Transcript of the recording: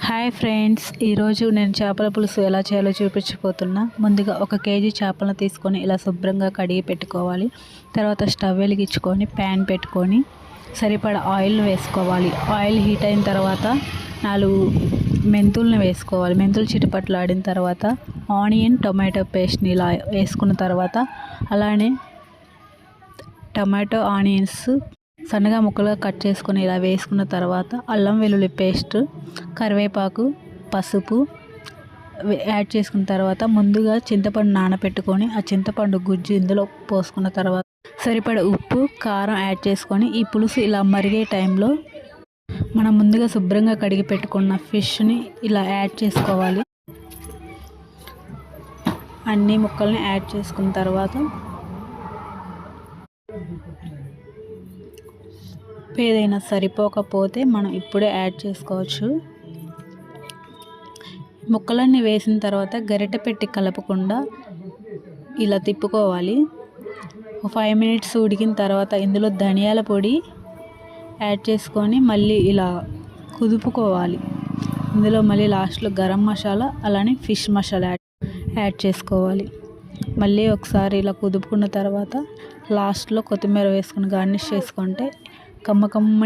Hi friends, ఈరోజు నేను చేపల పులుసు ఎలా చేయాలో చూపించబోతున్నా. ముందుగా 1 కేజీ చేపలను తీసుకొని ఇలా శుభ్రంగా కడిగి పెట్టుకోవాలి. తర్వాత స్టవ్ వెలిగించుకొని ప్యాన్ పెట్టుకొని సరిపడా ఆయిల్ వేసుకోవాలి. ఆయిల్ హీట్ అయిన తర్వాత 4 మెంతులను వేసుకోవాలి. మెంతులు చిటపట్లాడిన తర్వాత ఆనియన్ టొమాటో పేస్ట్ని ఇలా వేసుకున్న తర్వాత అలానే టమాటో ఆనియన్స్ సన్నగా ముక్కలుగా కట్ చేసుకొని ఇలా వేసుకున్న తర్వాత అల్లం వెల్లుల్లి పేస్ట్, కరివేపాకు, పసుపు యాడ్ చేసుకున్న తర్వాత ముందుగా చింతపండు నానబెట్టుకొని ఆ చింతపండు గుజ్జు ఇందులో పోసుకున్న తర్వాత సరిపడ ఉప్పు, కారం యాడ్ చేసుకొని ఈ పులుసు ఇలా మరిగే టైంలో మనం ముందుగా శుభ్రంగా కడిగి పెట్టుకున్న ఫిష్ని ఇలా యాడ్ చేసుకోవాలి. అన్ని ముక్కల్ని యాడ్ చేసుకున్న తర్వాత ఏదైనా సరిపోకపోతే మనం ఇప్పుడే యాడ్ చేసుకోవచ్చు. ముక్కలన్నీ వేసిన తర్వాత గరిటె పెట్టి కలపకుండా ఇలా తిప్పుకోవాలి. 5 మినిట్స్ ఉడికిన తర్వాత ఇందులో ధనియాల పొడి యాడ్ చేసుకొని మళ్ళీ ఇలా కుదుపుకోవాలి. ఇందులో మళ్ళీ లాస్ట్లో గరం మసాలా అలానే ఫిష్ మసాలా యాడ్ చేసుకోవాలి. మళ్ళీ ఒకసారి ఇలా కుదుపుకున్న తర్వాత లాస్ట్లో కొత్తిమీర వేసుకొని గార్నిష్ చేసుకుంటే కమ్మకమ్మని